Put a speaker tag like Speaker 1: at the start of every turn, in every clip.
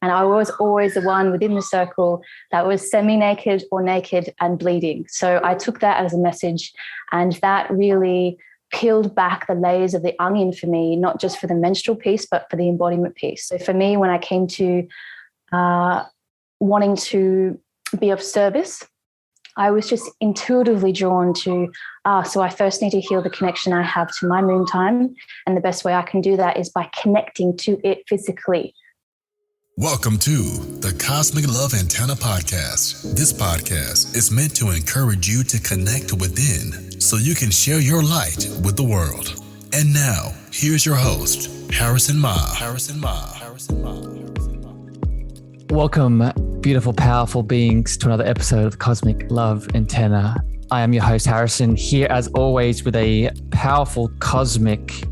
Speaker 1: And I was always the one within the circle that was semi-naked or naked and bleeding. So I took that as a message, and that really peeled back the layers of the onion for me, not just for the menstrual piece, but for the embodiment piece. So for me, when I came to wanting to be of service, I was just intuitively drawn to, so I first need to heal the connection I have to my moon time. And the best way I can do that is by connecting to it physically.
Speaker 2: Welcome to the Cosmic Love Antenna Podcast. This podcast is meant to encourage you to connect within so you can share your light with the world. And now, here's your host, Harrison Ma.
Speaker 3: Welcome, beautiful, powerful beings, to another episode of the Cosmic Love Antenna. I am your host, Harrison, here as always with a powerful cosmic,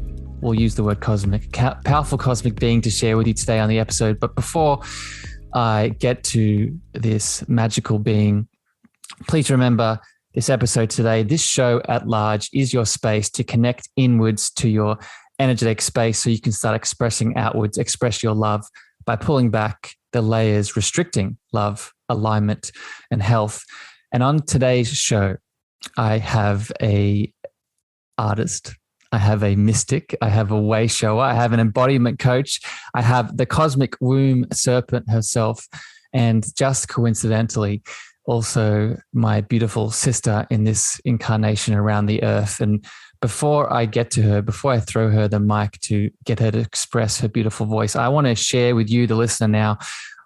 Speaker 3: we'll use the word cosmic, powerful cosmic being to share with you today on the episode. But before I get to this magical being, please remember this episode today, this show at large is your space to connect inwards to your energetic space so you can start expressing outwards, express your love by pulling back the layers restricting love, alignment, and health. And on today's show, I have a artist, I have a mystic, I have a way shower, I have an embodiment coach, I have the cosmic womb serpent herself, and just coincidentally, also my beautiful sister in this incarnation around the earth. And before I get to her, before I throw her the mic to get her to express her beautiful voice, I want to share with you, the listener now,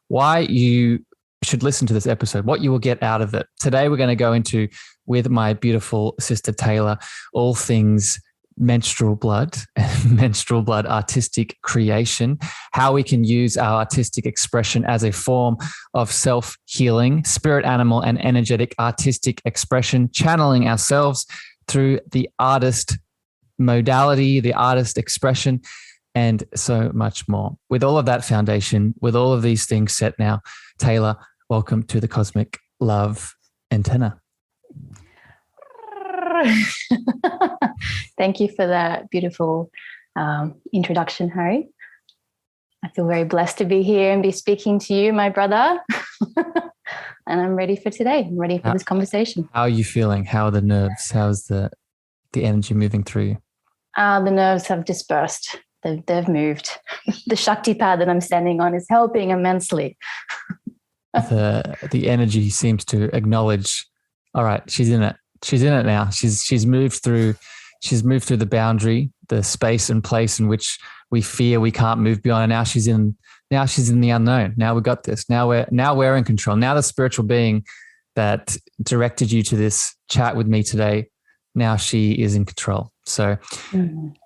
Speaker 3: why you should listen to this episode, what you will get out of it. Today, we're going to go into, with my beautiful sister Taylor, all things menstrual blood and menstrual blood artistic creation, how we can use our artistic expression as a form of self-healing, spirit, animal, and energetic artistic expression, channeling ourselves through the artist modality, the artist expression, and so much more. With all of that foundation, with all of these things set now, Taylor, welcome to the Cosmic Love Antenna.
Speaker 1: Thank you for that beautiful introduction, Harry. I feel very blessed to be here and be speaking to you, my brother. And I'm ready for today. I'm ready for this conversation.
Speaker 3: How are you feeling? How are the nerves? How's the energy moving through you?
Speaker 1: The nerves have dispersed. They've moved. The Shakti pad that I'm standing on is helping immensely.
Speaker 3: The energy seems to acknowledge, all right, she's in it. She's in it now. She's moved through the boundary, the space and place in which we fear we can't move beyond. And now she's in the unknown. Now we got this. Now we're in control. Now the spiritual being that directed you to this chat with me today, now she is in control. So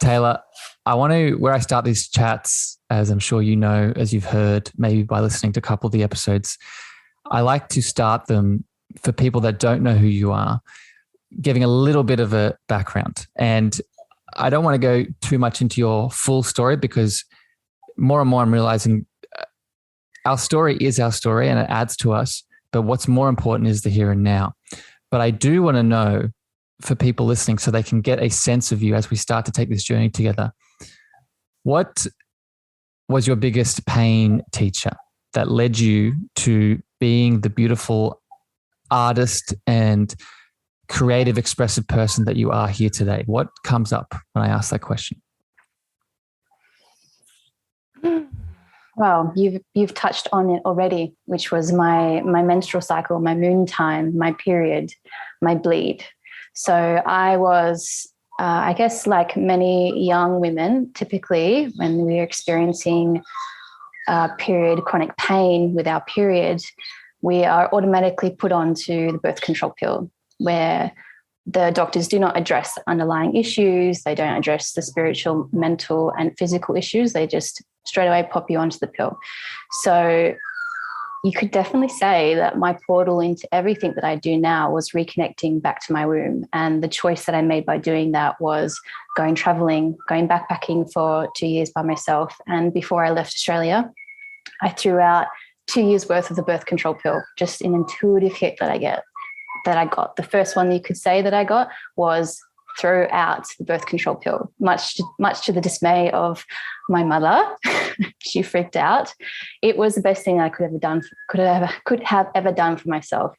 Speaker 3: Taylor, where I start these chats, as I'm sure you know, as you've heard, maybe by listening to a couple of the episodes, I like to start them for people that don't know who you are, giving a little bit of a background. And I don't want to go too much into your full story, because more and more I'm realizing our story is our story and it adds to us. But what's more important is the here and now. But I do want to know, for people listening, so they can get a sense of you as we start to take this journey together, what was your biggest pain teacher that led you to being the beautiful artist and creative, expressive person that you are here today? What comes up when I ask that question?
Speaker 1: Well, you've touched on it already, which was my menstrual cycle, my moon time, my period, my bleed. So I was, I guess, like many young women, typically when we're experiencing period chronic pain with our period, we are automatically put onto the birth control pill, where the doctors do not address underlying issues. They don't address the spiritual, mental, and physical issues. They just straight away pop you onto the pill. So you could definitely say that my portal into everything that I do now was reconnecting back to my womb. And the choice that I made by doing that was going traveling, going backpacking for 2 years by myself. And before I left Australia, I threw out 2 years worth of the birth control pill, just an intuitive hit that I got. The first one you could say that I got was throw out the birth control pill, much to the dismay of my mother. She freaked out. It was the best thing I could have ever done for myself.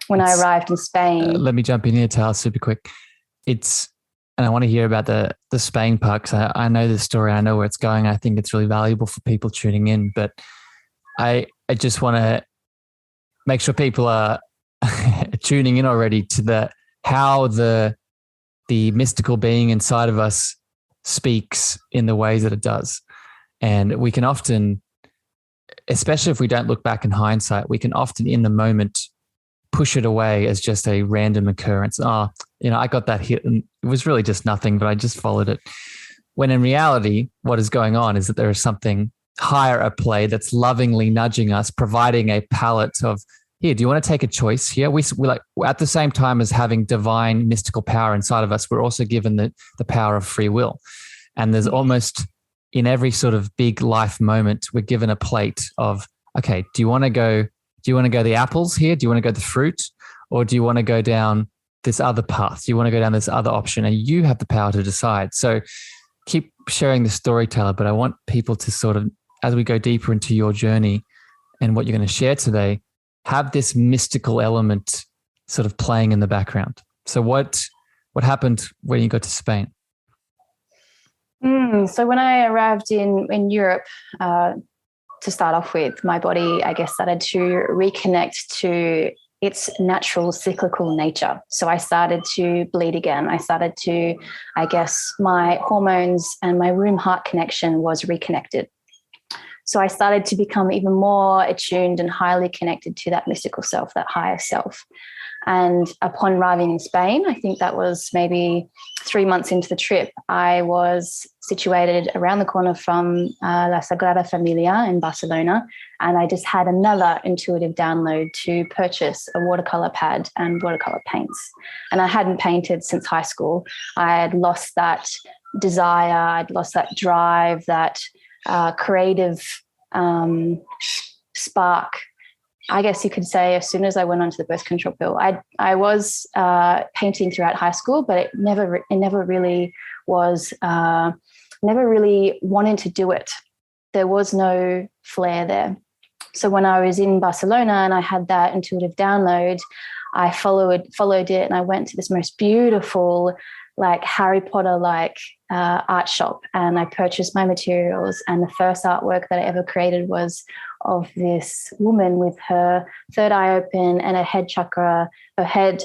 Speaker 1: When I arrived in Spain.
Speaker 3: Let me jump in here, Tal, super quick. And I want to hear about the Spain part, because I know the story. I know where it's going. I think it's really valuable for people tuning in. But I just want to make sure people are tuning in already to how the mystical being inside of us speaks in the ways that it does. And we can often, especially if we don't look back in hindsight, we can often in the moment push it away as just a random occurrence. I got that hit and it was really just nothing, but I just followed it. When in reality, what is going on is that there is something higher at play that's lovingly nudging us, providing a palette of, here, do you want to take a choice here? We like, at the same time as having divine mystical power inside of us, we're also given the power of free will. And there's almost in every sort of big life moment, we're given a plate of, okay, do you want to go the apples here? Do you want to go the fruit? Or do you want to go down this other path? Do you want to go down this other option? And you have the power to decide. So keep sharing the story, Taylor, but I want people to sort of, as we go deeper into your journey and what you're going to share today, have this mystical element sort of playing in the background. So what happened when you got to Spain?
Speaker 1: So when I arrived in Europe, to start off with, my body, I guess, started to reconnect to its natural cyclical nature. So I started to bleed again. I started to, I guess, my hormones and my womb-heart connection was reconnected. So I started to become even more attuned and highly connected to that mystical self, that higher self. And upon arriving in Spain, I think that was maybe 3 months into the trip, I was situated around the corner from La Sagrada Familia in Barcelona. And I just had another intuitive download to purchase a watercolor pad and watercolor paints. And I hadn't painted since high school. I had lost that desire. I'd lost that drive, that creative spark. I guess you could say as soon as I went onto the birth control pill, I was painting throughout high school, but it never really was, never really wanted to do it. There was no flair there. So when I was in Barcelona and I had that intuitive download, I followed it, and I went to this most beautiful, like Harry Potter-like art shop, and I purchased my materials. And the first artwork that I ever created was of this woman with her third eye open and her head chakra. Her head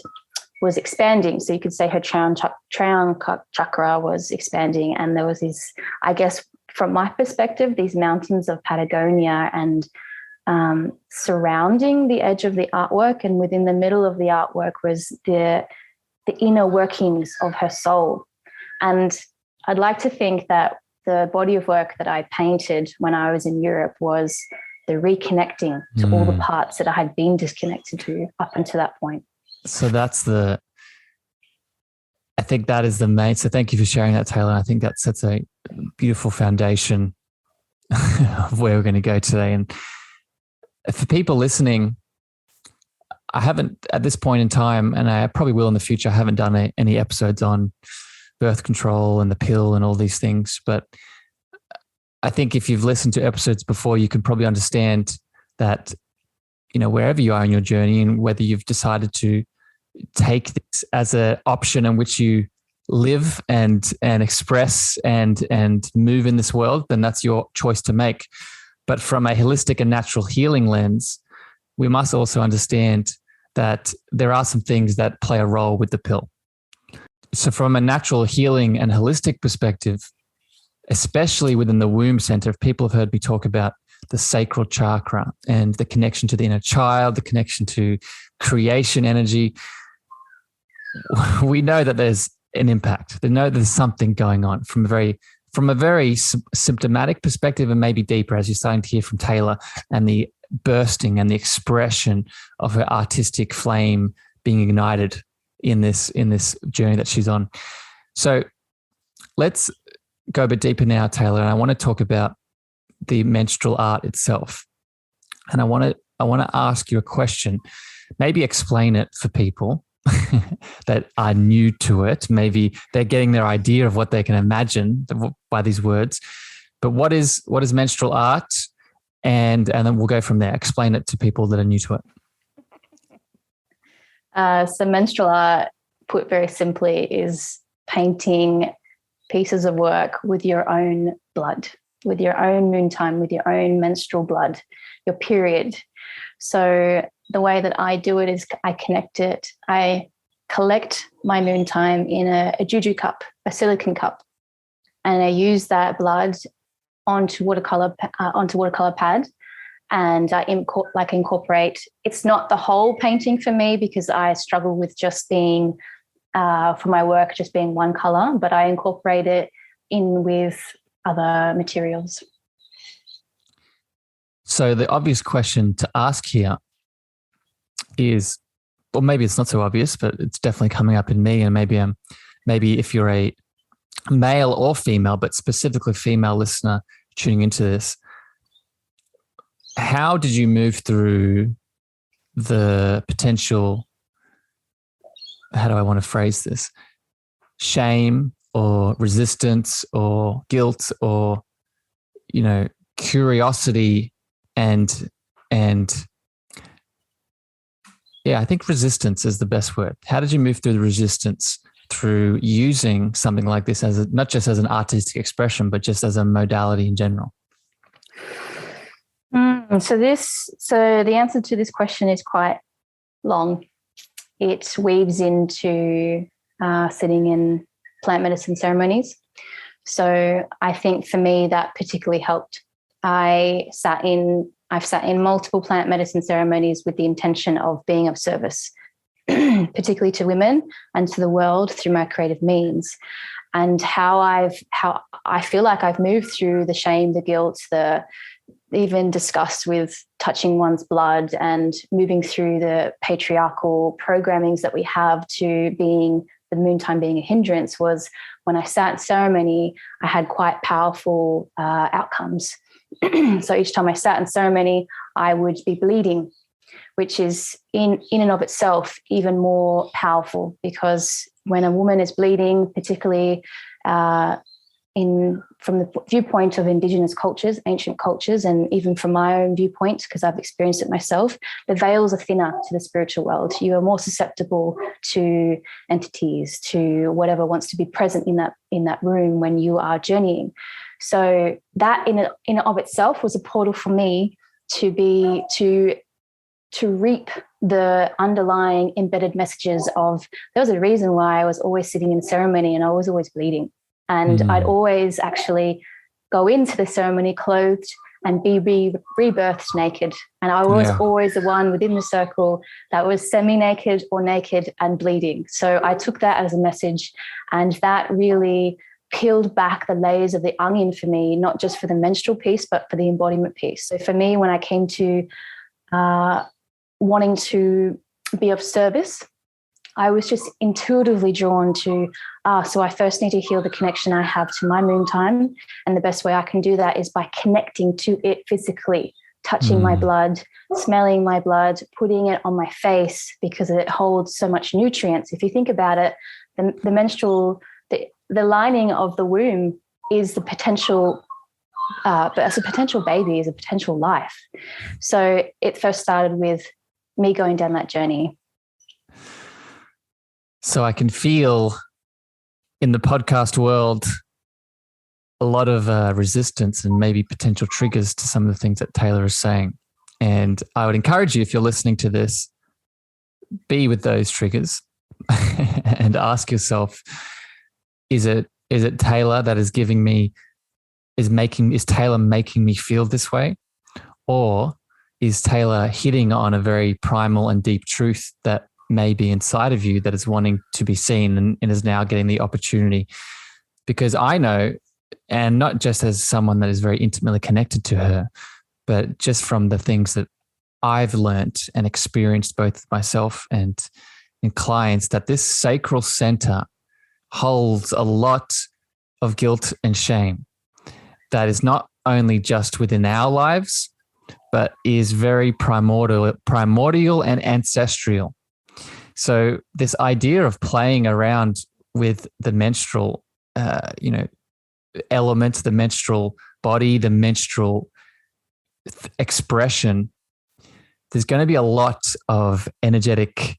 Speaker 1: was expanding, so you could say her triune chakra was expanding, and there was this, I guess, from my perspective, these mountains of Patagonia and surrounding the edge of the artwork, and within the middle of the artwork was the inner workings of her soul. And I'd like to think that the body of work that I painted when I was in Europe was the reconnecting to all the parts that I had been disconnected to up until that point.
Speaker 3: So I think that is the main. So thank you for sharing that, Taylor. I think that sets a beautiful foundation of where we're going to go today. And for people listening, I haven't at this point in time, and I probably will in the future, I haven't done any episodes on birth control and the pill and all these things. But I think if you've listened to episodes before, you can probably understand that, wherever you are in your journey and whether you've decided to take this as an option in which you live and express and move in this world, then that's your choice to make. But from a holistic and natural healing lens, we must also understand that there are some things that play a role with the pill. So from a natural healing and holistic perspective, especially within the womb center, if people have heard me talk about the sacral chakra and the connection to the inner child, the connection to creation energy, we know that there's an impact. They know there's something going on from a very symptomatic perspective, and maybe deeper, as you're starting to hear from Taylor, and the bursting and the expression of her artistic flame being ignited in this journey that she's on. So let's go a bit deeper now, Taylor, and I want to talk about the menstrual art itself. And I want to ask you a question, maybe explain it for people, that are new to it. Maybe they're getting their idea of what they can imagine by these words. But what is menstrual art? And then we'll go from there. Explain it to people that are new to it.
Speaker 1: So menstrual art, put very simply, is painting pieces of work with your own blood, with your own moon time, with your own menstrual blood, your period. So the way that I do it is I connect it. I collect my moon time in a juju cup, a silicone cup, and I use that blood onto watercolor pad, and I incorporate. It's not the whole painting for me because I struggle with just being for my work just being one color, but I incorporate it in with other materials.
Speaker 3: So the obvious question to ask here is, or maybe it's not so obvious, but it's definitely coming up in me, and maybe if you're a male or female, but specifically female listener tuning into this, how did you move through the potential, how do I want to phrase this, shame or resistance or guilt or, curiosity and yeah, I think resistance is the best word. How did you move through the resistance through using something like this as not just as an artistic expression, but just as a modality in general?
Speaker 1: So the answer to this question is quite long. It weaves into sitting in plant medicine ceremonies. So I think for me that particularly helped. I've sat in multiple plant medicine ceremonies with the intention of being of service, particularly to women and to the world through my creative means. And how I feel like I've moved through the shame, the guilt, the even disgust with touching one's blood, and moving through the patriarchal programmings that we have to being the moon time being a hindrance, was when I sat in ceremony, I had quite powerful outcomes. So each time I sat in ceremony, I would be bleeding, which is in and of itself even more powerful, because when a woman is bleeding, particularly from the viewpoint of Indigenous cultures, ancient cultures, and even from my own viewpoint, because I've experienced it myself, the veils are thinner to the spiritual world. You are more susceptible to entities, to whatever wants to be present in that room when you are journeying. So that in and of itself was a portal for me to reap the underlying embedded messages of, there was a reason why I was always sitting in ceremony and I was always bleeding. And I'd always actually go into the ceremony clothed and be rebirthed naked. And I was always the one within the circle that was semi-naked or naked and bleeding. So I took that as a message, and that really peeled back the layers of the onion for me, not just for the menstrual piece, but for the embodiment piece. So for me, when I came to wanting to be of service, I was just intuitively drawn to, so I first need to heal the connection I have to my moon time. And the best way I can do that is by connecting to it physically, touching my blood, smelling my blood, putting it on my face, because it holds so much nutrients. If you think about it, the menstrual, the lining of the womb is the potential, but as a potential baby is a potential life. So it first started with me going down that journey.
Speaker 3: So I can feel in the podcast world a lot of resistance and maybe potential triggers to some of the things that Taylor is saying. And I would encourage you, if you're listening to this, be with those triggers and ask yourself, is it Taylor that is giving me, is Taylor making me feel this way? Or is Taylor hitting on a very primal and deep truth that may be inside of you that is wanting to be seen and is now getting the opportunity? Because I know, and not just as someone that is very intimately connected to her, but just from the things that I've learnt and experienced both myself and in clients, that this sacral center holds a lot of guilt and shame that is not only just within our lives, but is very primordial and ancestral. So this idea of playing around with the menstrual, element, the menstrual body, the menstrual expression, there's going to be a lot of energetic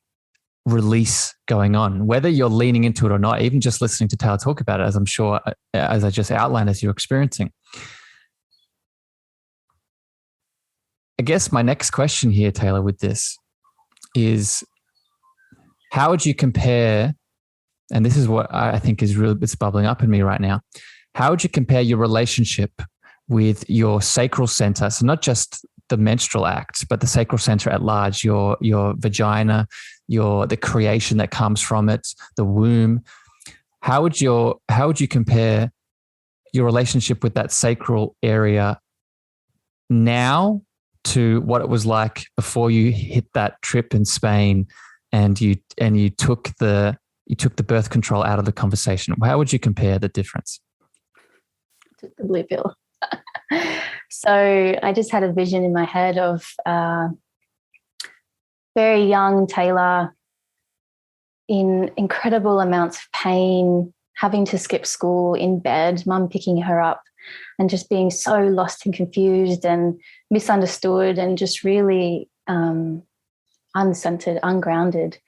Speaker 3: release going on, whether you're leaning into it or not, even just listening to Taylor talk about it, as I'm sure, as I just outlined, as you're experiencing. I guess my next question here, Taylor, with this is, how would you compare, and this is what I think is really, it's bubbling up in me right now, how would you compare your relationship with your sacral center? So not just the menstrual act, but the sacral center at large, your vagina, the creation that comes from it, the womb. How would you compare your relationship with that sacral area now to what it was like before you hit that trip in Spain and you took the birth control out of the conversation? How would you compare the difference?
Speaker 1: The blue pill. So I just had a vision in my head of very young Taylor in incredible amounts of pain, having to skip school in bed, mum picking her up, and just being so lost and confused and misunderstood and just really uncentered, ungrounded.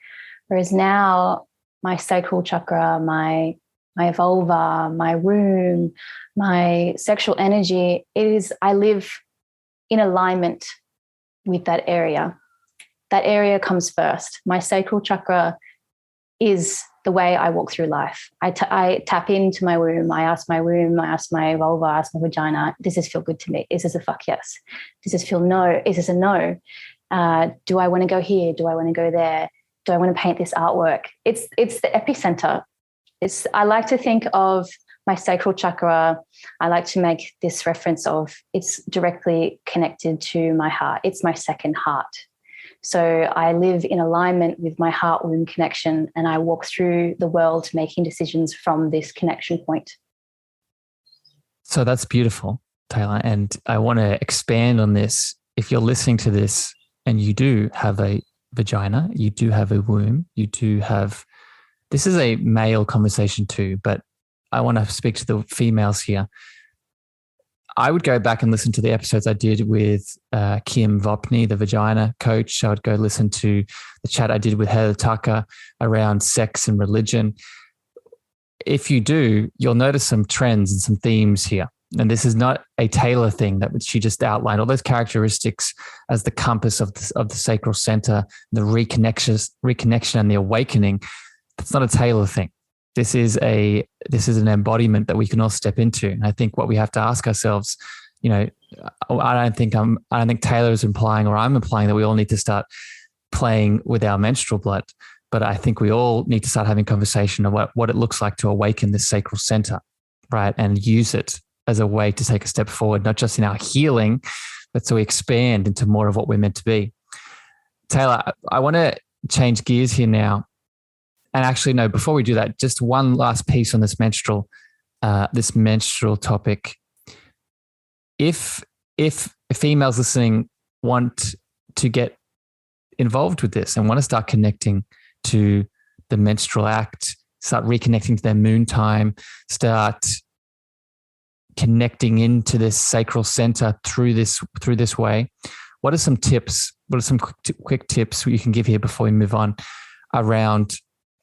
Speaker 1: Whereas now my sacral chakra, my vulva, my womb, my sexual energy, I live in alignment with that area. That area comes first. My sacral chakra is the way I walk through life. I tap into my womb. I ask my womb, I ask my vulva, I ask my vagina, does this feel good to me? Is this a fuck yes? Does this feel no? Is this a no? Do I want to go here? Do I want to go there? Do I want to paint this artwork? It's the epicenter. I like to think of my sacral chakra. I like to make this reference of it's directly connected to my heart. It's my second heart. So I live in alignment with my heart-womb connection, and I walk through the world making decisions from this connection point.
Speaker 3: So that's beautiful, Taylor. And I want to expand on this. If you're listening to this and you do have a vagina, you do have a womb, you do have, this is a male conversation too, but I want to speak to the females here. I would go back and listen to the episodes I did with Kim Vopni, the vagina coach. I would go listen to the chat I did with Heather Tucker around sex and religion. If you do, you'll notice some trends and some themes here. And this is not a Taylor thing that she just outlined. All those characteristics as the compass of the sacral center, the reconnection and the awakening. It's not a Taylor thing. This is an embodiment that we can all step into. And I think what we have to ask ourselves, I don't think Taylor is implying, or I'm implying, that we all need to start playing with our menstrual blood. But I think we all need to start having conversation about what it looks like to awaken this sacral center, right? And use it as a way to take a step forward, not just in our healing, but so we expand into more of what we're meant to be. Taylor, I want to change gears here now. And actually, no, before we do that, just one last piece on this menstrual topic. If females listening want to get involved with this and want to start connecting to the menstrual act, start reconnecting to their moon time, start connecting into this sacral center through this way, what are some tips? What are some quick tips you can give here before we move on around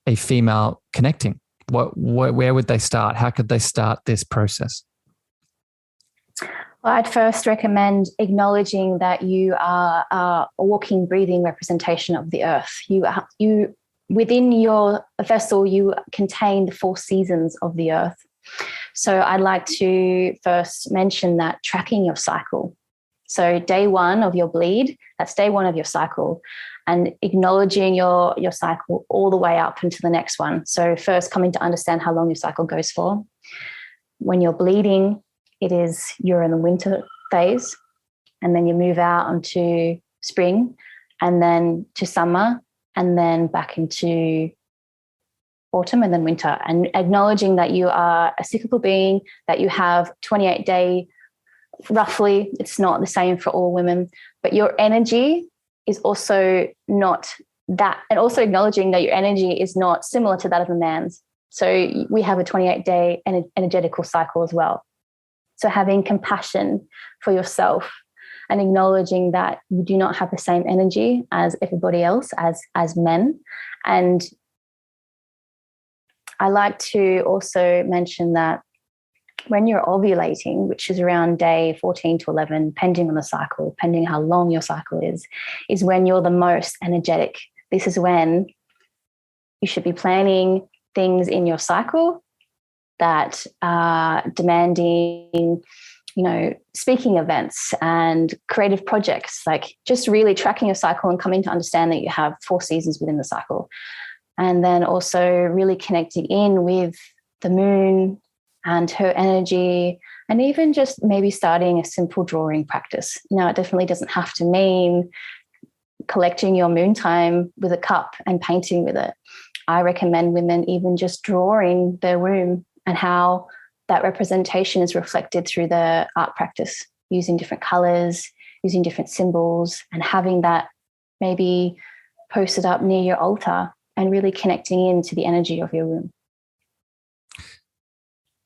Speaker 3: a female connecting? Where would they start? How could they start this process?
Speaker 1: Well, I'd first recommend acknowledging that you are a walking, breathing representation of the earth. You within your vessel, you contain the 4 seasons of the earth. So I'd like to first mention that tracking your cycle. So day 1 of your bleed, that's day 1 of your cycle, and acknowledging your cycle all the way up into the next one. So first coming to understand how long your cycle goes for. When you're bleeding, you're in the winter phase, and then you move out onto spring, and then to summer, and then back into autumn, and then winter. And acknowledging that you are a cyclical being, that you have 28-day, roughly, it's not the same for all women, but your energy is also not that, and also acknowledging that your energy is not similar to that of a man's. So we have a 28-day energetical cycle as well. So having compassion for yourself and acknowledging that you do not have the same energy as everybody else, as men. And I like to also mention that when you're ovulating, which is around day 14 to 11, depending on the cycle, depending how long your cycle is when you're the most energetic. This is when you should be planning things in your cycle that are demanding, speaking events and creative projects, like just really tracking your cycle and coming to understand that you have 4 seasons within the cycle. And then also really connecting in with the moon and her energy, and even just maybe starting a simple drawing practice. Now, it definitely doesn't have to mean collecting your moon time with a cup and painting with it. I recommend women even just drawing their womb and how that representation is reflected through the art practice, using different colors, using different symbols, and having that maybe posted up near your altar and really connecting into the energy of your womb.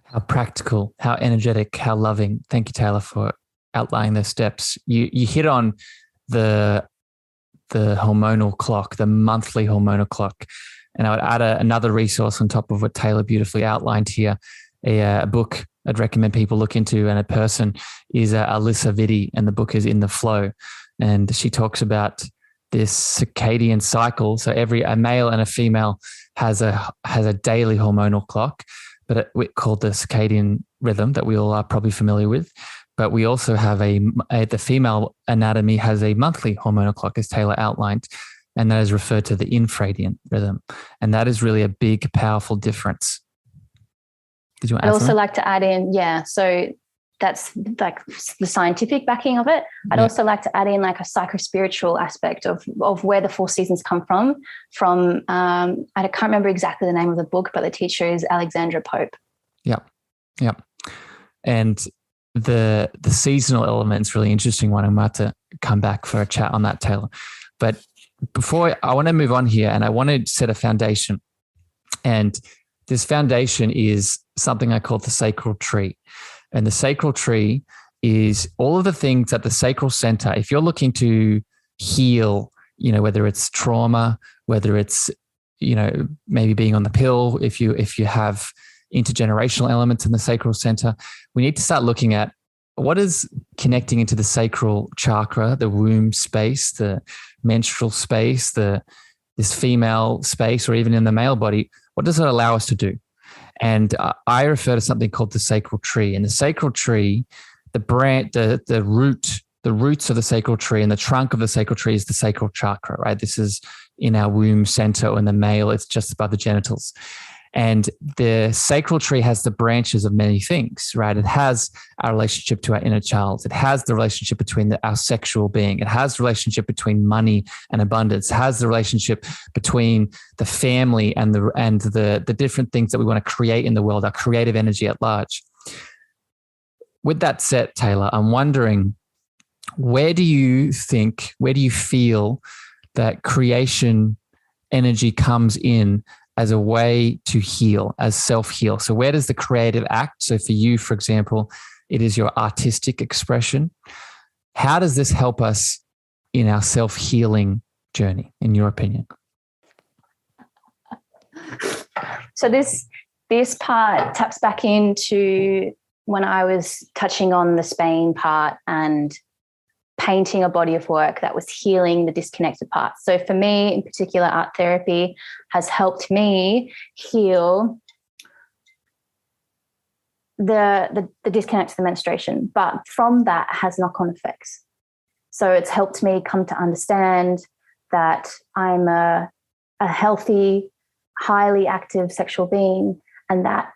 Speaker 3: How practical, how energetic, how loving. Thank you, Taylor, for outlining those steps. You hit on the hormonal clock, the monthly hormonal clock. And I would add another resource on top of what Taylor beautifully outlined here. A book I'd recommend people look into, and a person is Alyssa Vitti, and the book is In the Flow. And she talks about this circadian cycle. So a male and a female has a daily hormonal clock, but called the circadian rhythm that we all are probably familiar with. But we also have the female anatomy has a monthly hormonal clock, as Taylor outlined, and that is referred to the infradian rhythm. And that is really a big, powerful difference. Did you want to add
Speaker 1: I'd also
Speaker 3: something?
Speaker 1: like to add in, so that's like the scientific backing of it. I'd also like to add in like a psycho-spiritual aspect of where the 4 seasons come from. I can't remember exactly the name of the book, but the teacher is Alexandra Pope.
Speaker 3: Yeah. And the seasonal element is really interesting one. I'm about to come back for a chat on that, Taylor. But before I want to move on here, and I want to set a foundation. And this foundation is something I call the sacral tree. And the sacral tree is all of the things at the sacral center. If you're looking to heal, whether it's trauma, whether it's, maybe being on the pill, if you have intergenerational elements in the sacral center, we need to start looking at what is connecting into the sacral chakra, the womb space, the menstrual space, this female space, or even in the male body. What does it allow us to do? And I refer to something called the sacral tree. And the sacral tree, the roots of the sacral tree and the trunk of the sacral tree is the sacral chakra, right? This is in our womb center, or in the male, it's just above the genitals. And the sacral tree has the branches of many things, right? It has our relationship to our inner child. It has the relationship between our sexual being. It has the relationship between money and abundance. It has the relationship between the family and the different things that we want to create in the world, our creative energy at large. With that said, Taylor, I'm wondering, where do you feel that creation energy comes in as a way to heal, as self-heal? So where does the creative act? So for you, for example, it is your artistic expression. How does this help us in our self-healing journey, in your opinion?
Speaker 1: So this part taps back into when I was touching on the Spain part and painting a body of work that was healing the disconnected parts. So for me, in particular, art therapy has helped me heal the disconnect to the menstruation, but from that has knock-on effects. So it's helped me come to understand that I'm a healthy, highly active sexual being, and that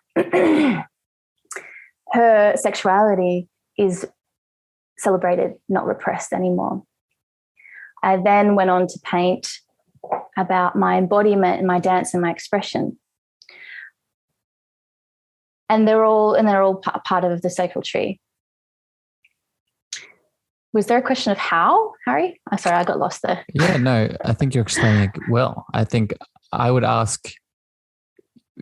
Speaker 1: her sexuality is celebrated, not repressed anymore. I then went on to paint about my embodiment and my dance and my expression. And they're all part of the sacral tree. Was there a question of how, Harry? I'm sorry, I got lost there.
Speaker 3: Yeah, no, I think you're explaining it well. I think I would ask,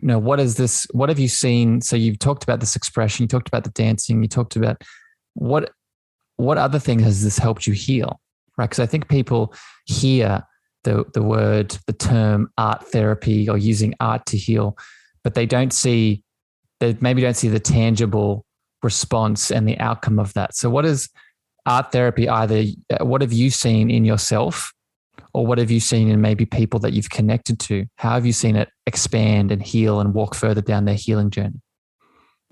Speaker 3: what have you seen? So you've talked about this expression, you talked about the dancing, you talked about what other thing has this helped you heal, right? Because I think people hear the term art therapy or using art to heal, but they maybe don't see the tangible response and the outcome of that. So what is art therapy? Either what have you seen in yourself, or what have you seen in maybe people that you've connected to? How have you seen it expand and heal and walk further down their healing journey?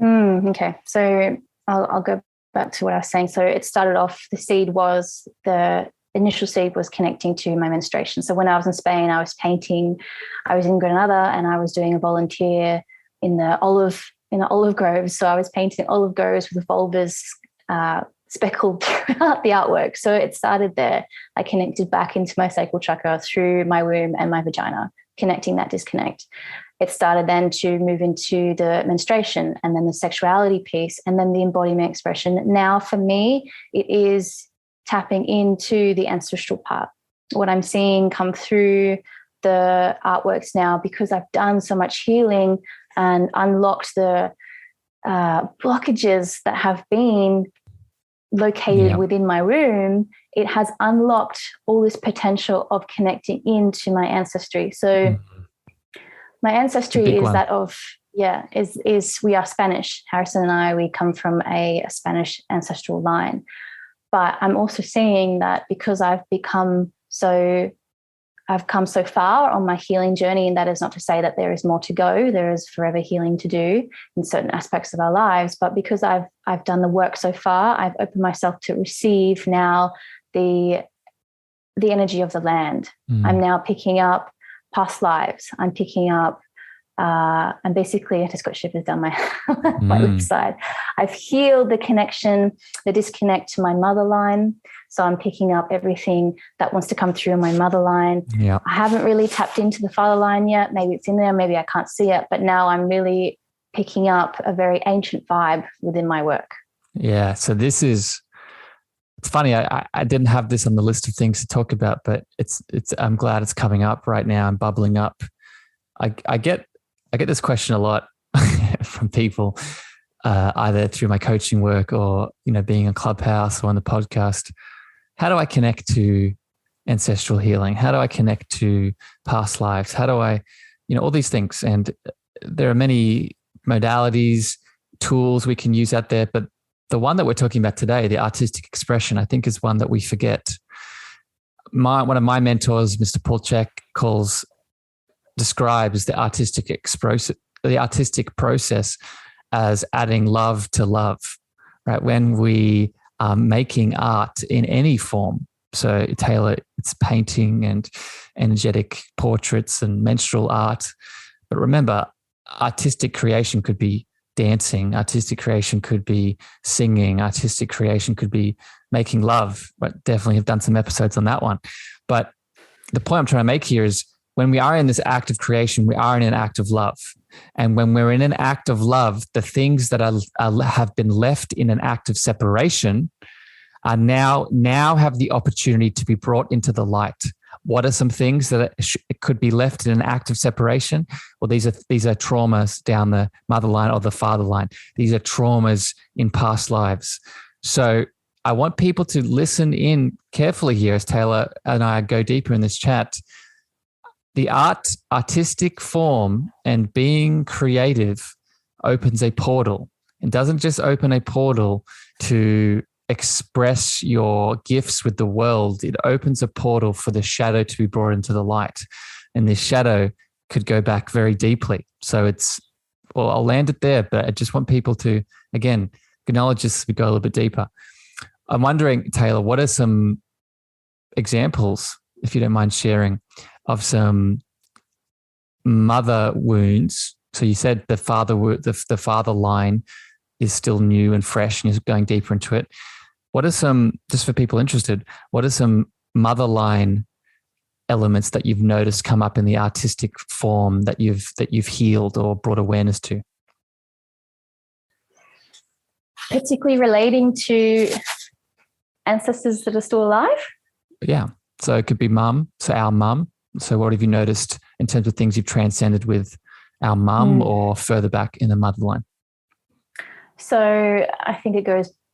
Speaker 1: Okay, so I'll go back to what I was saying. So it started off, the initial seed was connecting to my menstruation. So when I was in Spain, I was painting. I was in Granada, and I was doing a volunteer in the olive groves. So I was painting olive groves with vulvas speckled throughout the artwork. So it started there. I connected back into my sacral chakra through my womb and my vagina, connecting that disconnect. It started then to move into the menstruation, and then the sexuality piece, and then the embodiment expression. Now for me, it is tapping into the ancestral part. What I'm seeing come through the artworks now, because I've done so much healing and unlocked the blockages that have been located within my womb, it has unlocked all this potential of connecting into my ancestry. So my ancestry is that of, is we are Spanish. Harrison and I, we come from a Spanish ancestral line. But I'm also seeing that because I've come so far on my healing journey, and that is not to say that there is more to go. There is forever healing to do in certain aspects of our lives. But because I've done the work so far, I've opened myself to receive now the energy of the land. I'm now picking up past lives. I'm picking up, and basically I just got shivers down my left side. I've healed the connection, the disconnect to my mother line. So I'm picking up everything that wants to come through in my mother line. Yeah. I haven't really tapped into the father line yet. Maybe it's in there, maybe I can't see it, but now I'm really picking up a very ancient vibe within my work. Yeah. So
Speaker 3: it's funny. I didn't have this on the list of things to talk about, but I'm glad it's coming up right now and bubbling up. I get this question a lot from people, either through my coaching work or, being in Clubhouse or on the podcast. How do I connect to ancestral healing? How do I connect to past lives? How do I, all these things? And there are many modalities, tools we can use out there, but the one that we're talking about today, the artistic expression, I think is one that we forget. One of my mentors, Mr. Paul Chek, describes the artistic process as adding love to love, right? When we are making art in any form. So Taylor, it's painting and energetic portraits and menstrual art. But remember, artistic creation could be dancing, artistic creation could be singing, artistic creation could be making love. But definitely have done some episodes on that one. But the point I'm trying to make here is when we are in this act of creation, we are in an act of love. And when we're in an act of love, the things that have been left in an act of separation are now have the opportunity to be brought into the light. What are some things that could be left in an act of separation? Well, these are traumas down the mother line or the father line. These are traumas in past lives. So I want people to listen in carefully here as Taylor and I go deeper in this chat. The artistic form and being creative opens a portal. It doesn't just open a portal to express your gifts with the world. It opens a portal for the shadow to be brought into the light. And this shadow could go back very deeply. So I'll land it there, but I just want people to, again, acknowledge this as we go a little bit deeper. I'm wondering, Taylor, what are some examples, if you don't mind sharing, of some mother wounds? So you said the father line is still new and fresh and you're going deeper into it. What are some, just for people interested, what are some mother line elements that you've noticed come up in the artistic form that you've healed or brought awareness to?
Speaker 1: Particularly relating to ancestors that are still alive?
Speaker 3: Yeah. So it could be mum, so our mum. So what have you noticed in terms of things you've transcended with our mum or further back in the motherline?
Speaker 1: So I think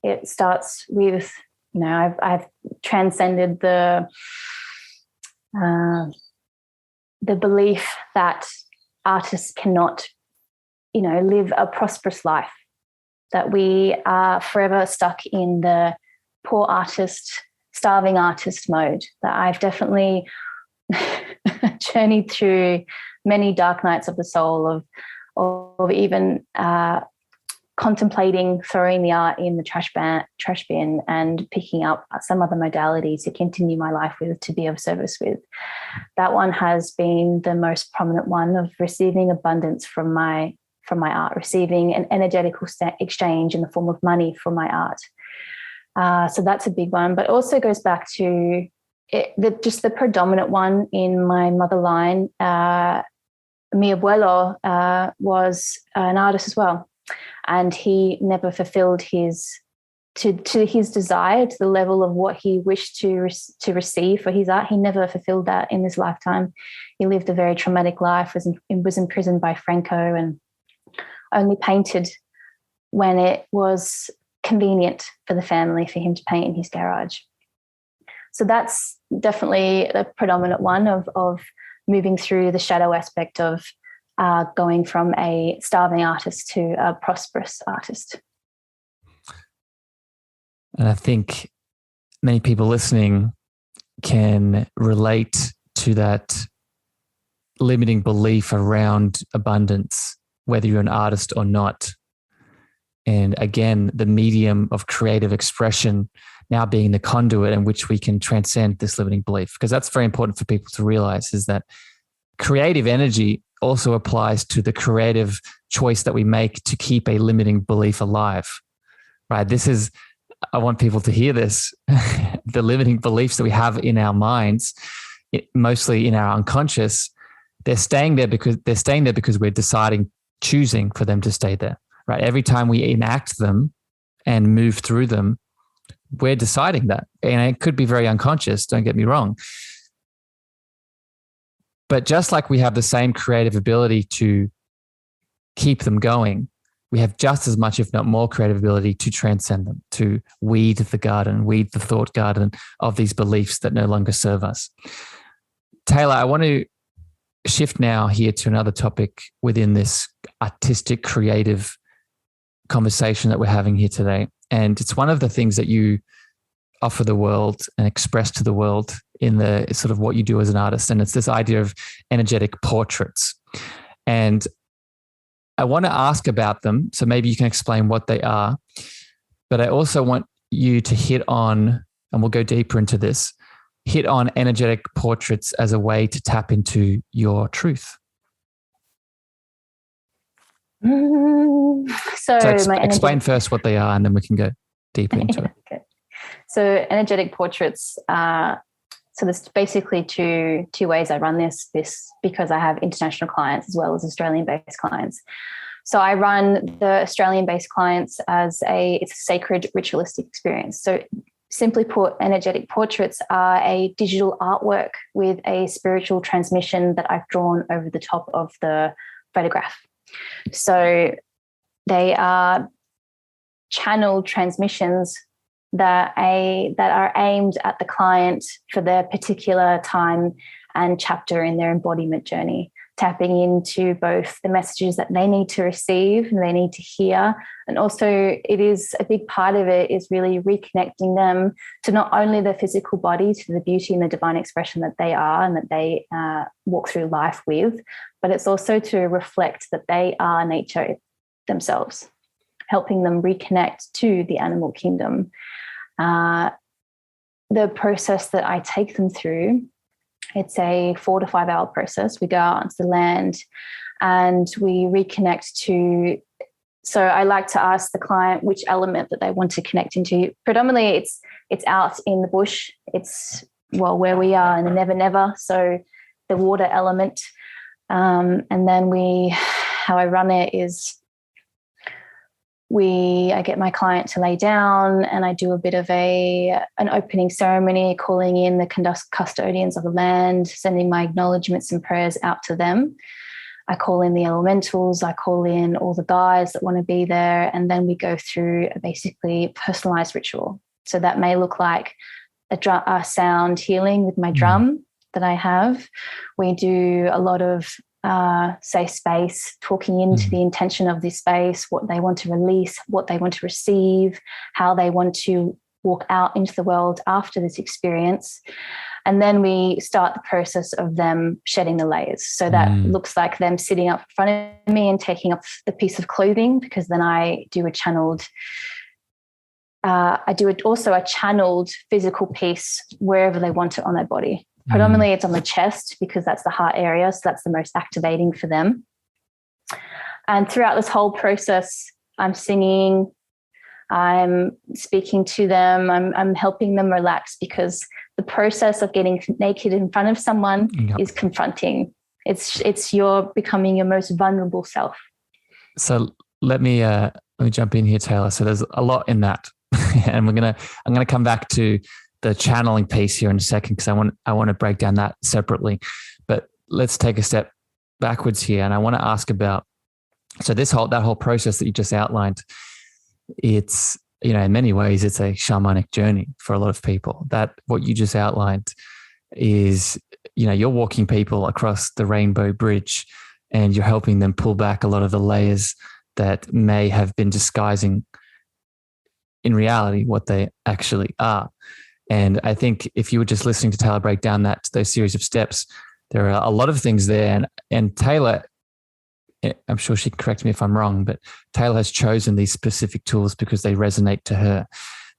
Speaker 1: it starts with, I've transcended the belief that artists cannot, live a prosperous life, that we are forever stuck in the poor artist, starving artist mode, that I've definitely journeyed through many dark nights of the soul of even contemplating throwing the art in the trash bin and picking up some other modality to continue my life with, to be of service with. That one has been the most prominent one, of receiving abundance from my art, receiving an energetical exchange in the form of money from my art. So that's a big one, but also goes back to just the predominant one in my motherline. Mi abuelo was an artist as well, and he never fulfilled his desire, to the level of what he wished to receive for his art. He never fulfilled that in this lifetime. He lived a very traumatic life, was imprisoned by Franco, and only painted when it was convenient for the family for him to paint in his garage. So that's definitely the predominant one of moving through the shadow aspect of going from a starving artist to a prosperous artist.
Speaker 3: And I think many people listening can relate to that limiting belief around abundance, whether you're an artist or not. And again, the medium of creative expression now being the conduit in which we can transcend this limiting belief, because that's very important for people to realize, is that creative energy also applies to the creative choice that we make to keep a limiting belief alive, right? I want people to hear this. The limiting beliefs that we have in our minds, mostly in our unconscious, they're staying there because we're choosing for them to stay there, right? Every time we enact them and move through them, we're deciding that. And it could be very unconscious, don't get me wrong. But just like we have the same creative ability to keep them going, we have just as much, if not more, creative ability to transcend them, to weed the thought garden of these beliefs that no longer serve us. Taylor, I want to shift now here to another topic within this artistic, creative conversation that we're having here today. And it's one of the things that you offer the world and express to the world in the sort of what you do as an artist. And it's this idea of energetic portraits. And I want to ask about them. So maybe you can explain what they are. But I also want you to hit on, and we'll go deeper into this, hit on energetic portraits as a way to tap into your truth. So explain first what they are, and then we can go deeper into it.
Speaker 1: Okay. So energetic portraits, so there's basically two ways I run this because I have international clients as well as Australian-based clients. So I run the Australian-based clients as it's a sacred ritualistic experience. So simply put, energetic portraits are a digital artwork with a spiritual transmission that I've drawn over the top of the photograph. So they are channeled transmissions that are aimed at the client for their particular time and chapter in their embodiment journey, tapping into both the messages that they need to receive and they need to hear. And also it is a big part of it is really reconnecting them to not only their physical body, to the beauty and the divine expression that they are and that they walk through life with, but it's also to reflect that they are nature themselves, helping them reconnect to the animal kingdom. The process that I take them through, it's a 4 to 5 hour process. We go out onto the land and we reconnect to, so I like to ask the client which element that they want to connect into. Predominantly it's out in the bush. It's, where we are in the Never Never, so the water element. And then how I run it is I get my client to lay down, and I do a bit of an opening ceremony, calling in the custodians of the land, sending my acknowledgements and prayers out to them. I call in the elementals, I call in all the guides that want to be there, and then we go through a basically personalized ritual. So that may look like a sound healing with my drum that I have. We do a lot of safe space, talking into the intention of this space, what they want to release, what they want to receive, how they want to walk out into the world after this experience. And then we start the process of them shedding the layers. So that looks like them sitting up in front of me and taking off the piece of clothing, because then I do a channeled also a channeled physical piece wherever they want it on their body. Predominantly it's on the chest, because that's the heart area, so that's the most activating for them. And throughout this whole process, I'm singing, I'm speaking to them, I'm helping them relax, because the process of getting naked in front of someone is confronting. It's you're becoming your most vulnerable self. So
Speaker 3: let me jump in here, Taylor. So there's a lot in that, and I'm gonna come back to the channeling piece here in a second, because I want to break down that separately. But let's take a step backwards here, and I want to ask about, so that whole process that you just outlined, it's, in many ways it's a shamanic journey for a lot of people. That what you just outlined is, you're walking people across the rainbow bridge, and you're helping them pull back a lot of the layers that may have been disguising in reality what they actually are. And I think if you were just listening to Taylor break down those series of steps, there are a lot of things there. And Taylor, I'm sure she can correct me if I'm wrong, but Taylor has chosen these specific tools because they resonate to her.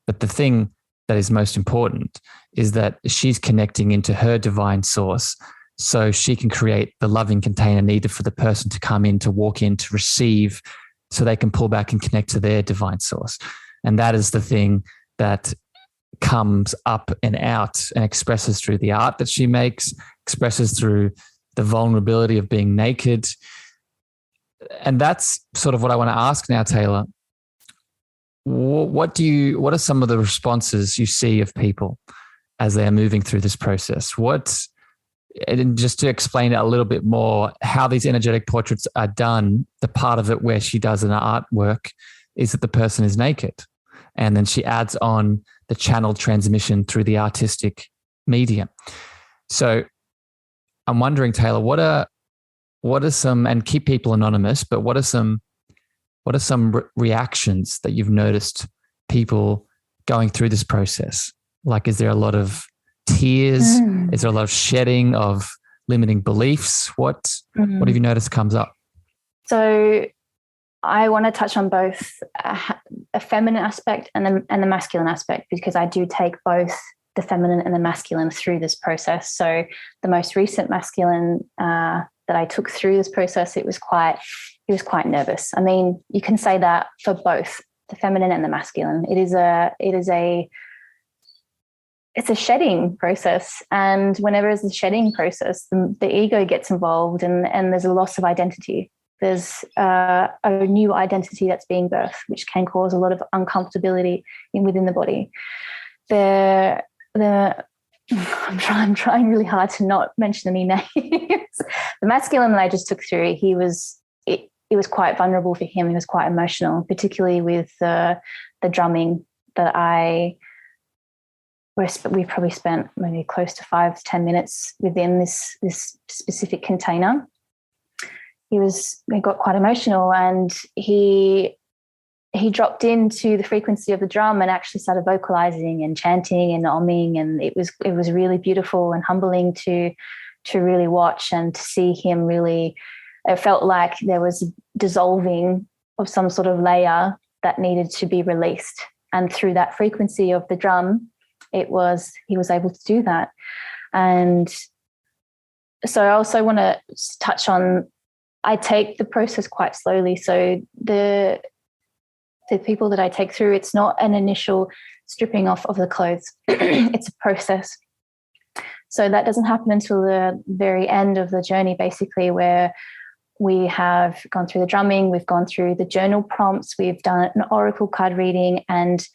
Speaker 3: But the thing that is most important is that she's connecting into her divine source, so she can create the loving container needed for the person to come in, to walk in, to receive, so they can pull back and connect to their divine source. And that is the thing that comes up and out and expresses through the art that she makes, expresses through the vulnerability of being naked. And that's sort of what I want to ask now, Taylor. What are some of the responses you see of people as they are moving through this process? And just to explain it a little bit more, how these energetic portraits are done, the part of it where she does an artwork is that the person is naked. And then she adds on the channel transmission through the artistic medium. So I'm wondering, Taylor, what are some, and keep people anonymous, but what are some reactions that you've noticed people going through this process? Like, is there a lot of tears? Is there a lot of shedding of limiting beliefs? What have you noticed comes up?
Speaker 1: So I want to touch on both a feminine aspect and the masculine aspect, because I do take both the feminine and the masculine through this process. So the most recent masculine that I took through this process, he was quite nervous. I mean, you can say that for both the feminine and the masculine. It's a shedding process, and whenever it's a shedding process, the ego gets involved, and there's a loss of identity. There's a new identity that's being birthed, which can cause a lot of uncomfortability within the body. I'm trying really hard to not mention any names. The masculine that I just took through, it was quite vulnerable for him. He was quite emotional, particularly with the drumming that we probably spent maybe close to 5 to 10 minutes within this specific container. He got quite emotional, and he dropped into the frequency of the drum and actually started vocalizing and chanting and umming, and it was really beautiful and humbling to really watch and to see him really. It felt like there was dissolving of some sort of layer that needed to be released, and through that frequency of the drum, he was able to do that. And so I also want to touch on, I take the process quite slowly. So the people that I take through, it's not an initial stripping off of the clothes. It's a process. So that doesn't happen until the very end of the journey, basically, where we have gone through the drumming, we've gone through the journal prompts, we've done an oracle card reading, and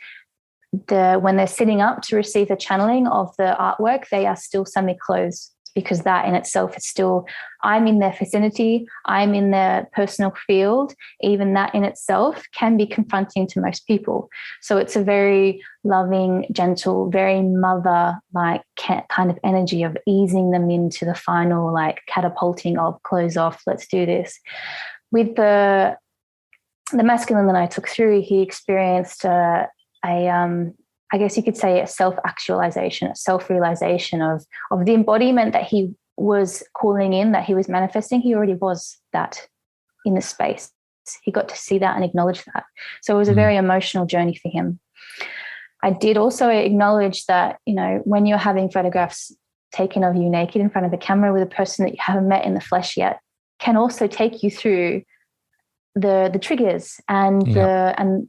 Speaker 1: when they're sitting up to receive the channeling of the artwork, they are still semi-closed, because that in itself is still, I'm in their vicinity, I'm in their personal field. Even that in itself can be confronting to most people. So it's a very loving, gentle, very mother-like kind of energy of easing them into the final, like, catapulting of close off, let's do this. With the masculine that I took through, he experienced I guess you could say a self-actualization, a self-realization of the embodiment that he was calling in, that he was manifesting. He already was that in the space. He got to see that and acknowledge that. So it was a very emotional journey for him. I did also acknowledge that, you know, when you're having photographs taken of you naked in front of the camera with a person that you haven't met in the flesh yet, can also take you through the triggers and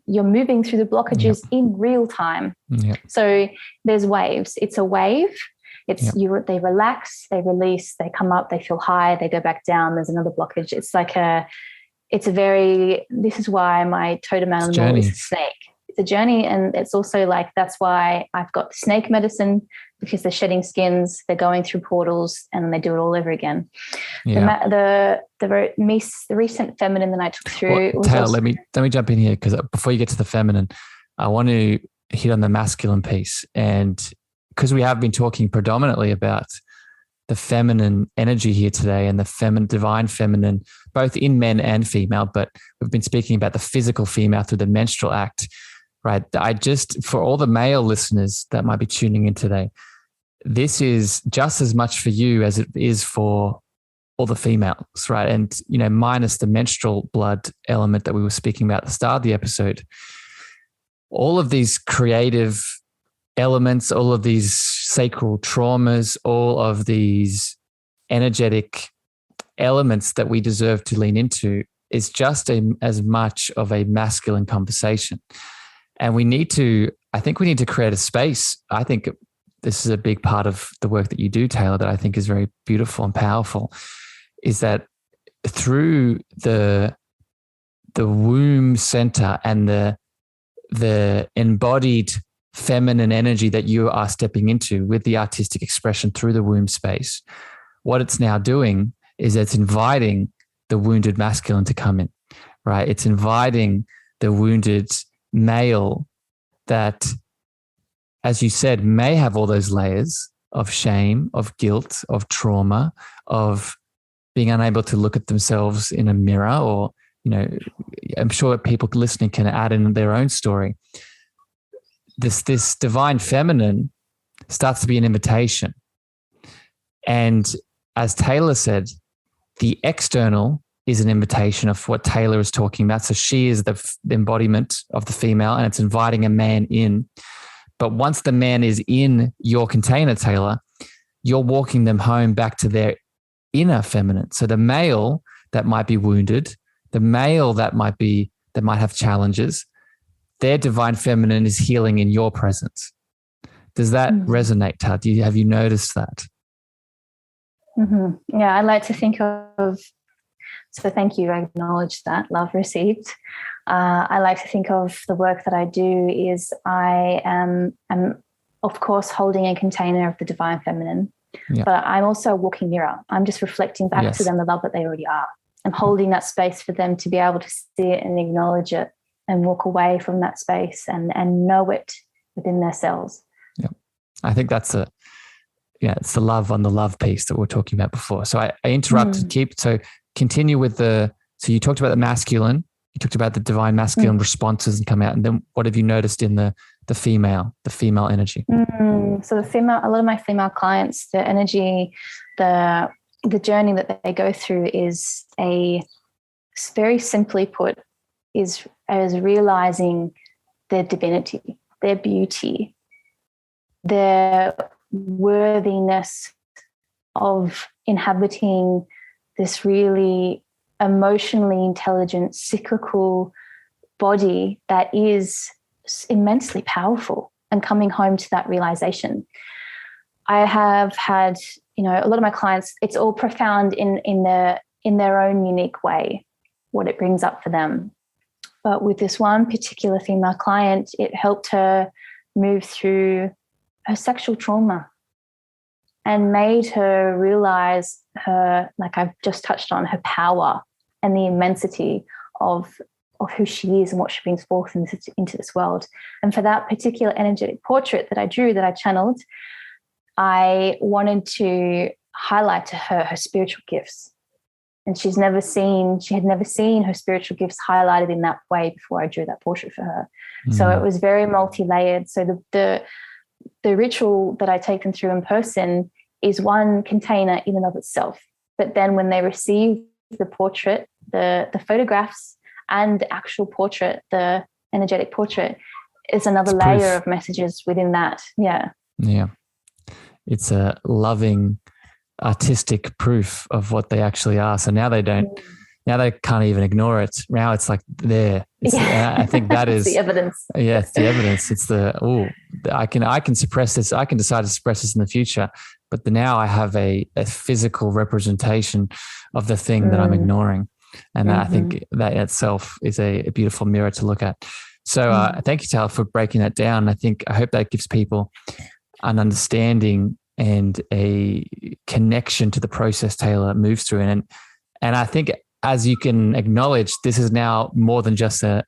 Speaker 1: you're moving through the blockages in real time. So there's waves. It's a wave. It's they relax, they release, they come up, they feel high, they go back down. There's another blockage. It's like this is why my totem animal is a snake. It's a journey. And it's also like, that's why I've got snake medicine, because they're shedding skins, they're going through portals, and then they do it all over again. The recent feminine that I took through.
Speaker 3: Well, Taylor, let me jump in here, because before you get to the feminine, I want to hit on the masculine piece. And because we have been talking predominantly about the feminine energy here today, and the divine feminine, both in men and female, but we've been speaking about the physical female through the menstrual act, right? For all the male listeners that might be tuning in today, this is just as much for you as it is for all the females, right? And, you know, minus the menstrual blood element that we were speaking about at the start of the episode, all of these creative elements, all of these sacral traumas, all of these energetic elements that we deserve to lean into is just as much of a masculine conversation. And I think we need to create a space. I think this is a big part of the work that you do, Taylor, that I think is very beautiful and powerful, is that through the womb center and the embodied feminine energy that you are stepping into with the artistic expression through the womb space, what it's now doing is it's inviting the wounded masculine to come in, right? It's inviting the wounded male that, as you said, may have all those layers of shame, of guilt, of trauma, of being unable to look at themselves in a mirror, or, you know, I'm sure people listening can add in their own story. This divine feminine starts to be an invitation. And as Taylor said, the external is an invitation of what Taylor is talking about. So she is the embodiment of the female, and it's inviting a man in. But once the man is in your container, Taylor, you're walking them home back to their inner feminine. So the male that might be wounded, the male that might have challenges, their divine feminine is healing in your presence. Does that resonate, Tad? Have you noticed that?
Speaker 1: Mm-hmm. Yeah, I like to think of, so thank you, I acknowledge that, love received. I like to think of the work that I do is I am of course holding a container of the divine feminine, but I'm also a walking mirror. I'm just reflecting back to them the love that they already are. I'm holding that space for them to be able to see it and acknowledge it and walk away from that space and know it within themselves.
Speaker 3: Yeah, I think that's it's the love on the love piece that we were talking about before. So I interrupted. So continue with so you talked about the masculine, you talked about the divine masculine responses and come out. And then what have you noticed in the female energy?
Speaker 1: So a lot of my female clients, the energy, the journey that they go through is very simply put, is realizing their divinity, their beauty, their worthiness of inhabiting this really emotionally intelligent, cyclical body that is immensely powerful, and coming home to that realization. I have had, a lot of my clients, it's all profound in the in their own unique way, what it brings up for them. But with this one particular female client, it helped her move through her sexual trauma and made her realize her, like I've just touched on, her power and the immensity of who she is and what she brings forth into this world. And for that particular energetic portrait that I drew, that I channeled, I wanted to highlight to her spiritual gifts. And she had never seen her spiritual gifts highlighted in that way before I drew that portrait for her. So it was very multi-layered. So the ritual that I take them through in person is one container in and of itself. But then when they receive the portrait, the photographs and the actual portrait, the energetic portrait, is another layer of messages within that. Yeah.
Speaker 3: Yeah. It's a loving, artistic proof of what they actually are. So now they can't even ignore it. Now it's like there. I think that is
Speaker 1: the evidence.
Speaker 3: Yeah, it's the evidence. It's I can suppress this. I can decide to suppress this in the future, but now I have a physical representation of the thing that I'm ignoring. And I think that in itself is a beautiful mirror to look at. So thank you, Taylor, for breaking that down. I hope that gives people an understanding and a connection to the process Taylor moves through. And I think, as you can acknowledge, this is now more than just an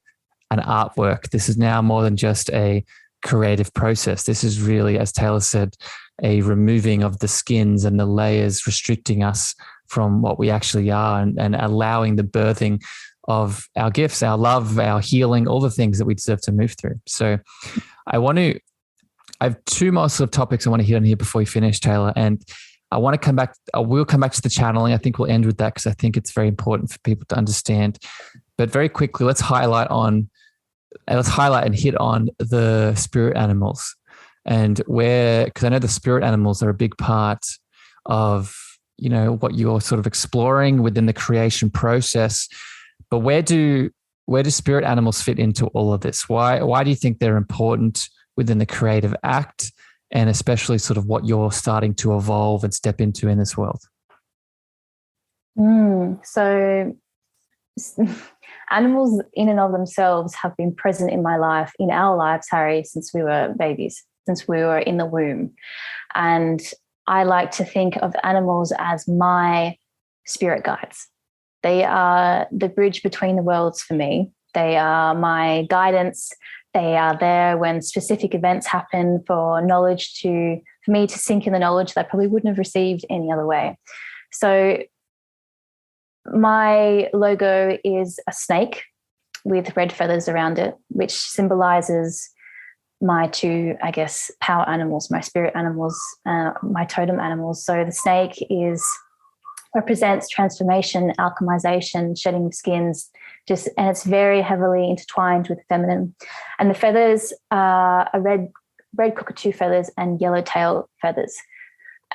Speaker 3: artwork. This is now more than just a creative process. This is really, as Taylor said, a removing of the skins and the layers restricting us from what we actually are, and allowing the birthing of our gifts, our love, our healing, all the things that we deserve to move through. So I have two more sort of topics I want to hit on here before we finish, Taylor. And I want to come back. We'll come back to the channeling. I think we'll end with that because I think it's very important for people to understand. But very quickly, let's highlight and hit on the spirit animals, and because I know the spirit animals are a big part of, what you're sort of exploring within the creation process. But where do spirit animals fit into all of this? Why do you think they're important within the creative act, and especially sort of what you're starting to evolve and step into in this world?
Speaker 1: So animals in and of themselves have been present in my life, in our lives, Harry, since we were babies, since we were in the womb. And I like to think of animals as my spirit guides. They are the bridge between the worlds for me. They are my guidance. They are there when specific events happen for me to sink in the knowledge that I probably wouldn't have received any other way. So my logo is a snake with red feathers around it, which symbolizes my two, I guess, power animals, my spirit animals, my totem animals. So the snake represents transformation, alchemization, shedding of skins, and it's very heavily intertwined with the feminine. And the feathers are red cockatoo feathers and yellowtail feathers.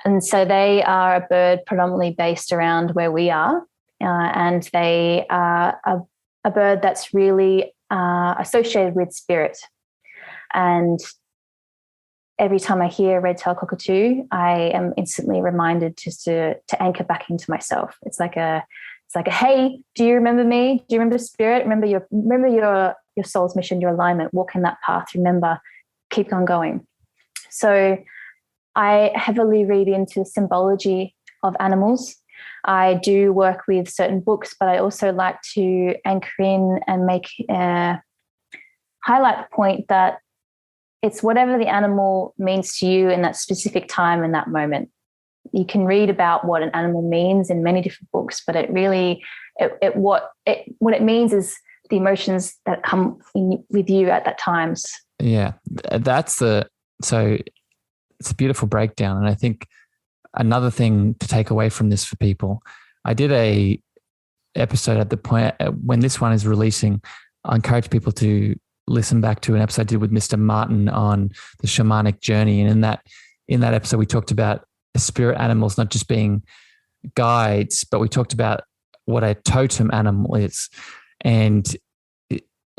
Speaker 1: And so they are a bird predominantly based around where we are. And they are a bird that's really associated with spirit. And every time I hear red-tailed cockatoo, I am instantly reminded just to anchor back into myself. It's like a hey, do you remember me? Do you remember spirit? Remember your soul's mission, your alignment. Walk in that path. Remember, keep on going. So I heavily read into the symbology of animals. I do work with certain books, but I also like to anchor in and highlight the point that it's whatever the animal means to you in that specific time in that moment. You can read about what an animal means in many different books, but it really, what it means is the emotions that come in with you at that time.
Speaker 3: Yeah, so it's a beautiful breakdown. And I think another thing to take away from this for people, I did a episode at the point when this one is releasing. I encourage people to listen back to an episode I did with Mr. Martin on the shamanic journey. And in that episode, we talked about spirit animals not just being guides, but we talked about what a totem animal is. And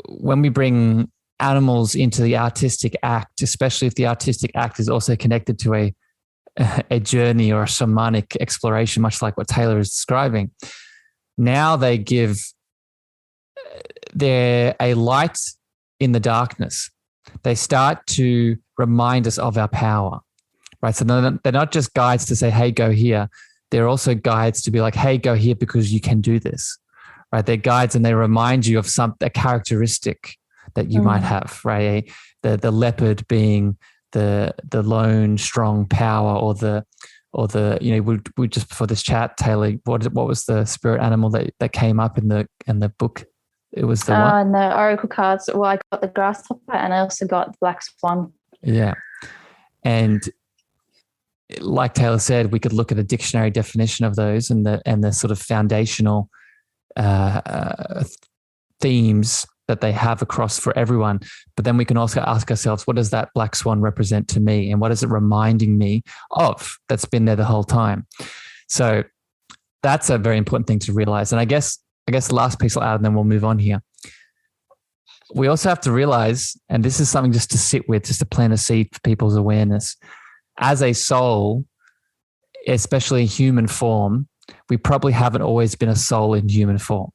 Speaker 3: when we bring animals into the artistic act, especially if the artistic act is also connected to a journey or a shamanic exploration, much like what Taylor is describing, Now they're a light in the darkness. They start to remind us of our power, right? So they're not just guides to say, hey, go here. They're also guides to be like, hey, go here because you can do this, right? They're guides and they remind you of a characteristic that you might have, right? The leopard being the lone, strong power, or the we just before this chat, Taylor, what was the spirit animal that came up in the book? It was the what?
Speaker 1: And the oracle cards. Well, I got the grasshopper and I also got the black swan.
Speaker 3: Yeah. And like Taylor said, we could look at a dictionary definition of those and the sort of foundational themes that they have across for everyone. But then we can also ask ourselves, what does that black swan represent to me? And what is it reminding me of that's been there the whole time? So that's a very important thing to realize. And I guess the last piece I'll add, and then we'll move on here. We also have to realize, and this is something just to sit with, just to plant a seed for people's awareness. As a soul, especially in human form, we probably haven't always been a soul in human form.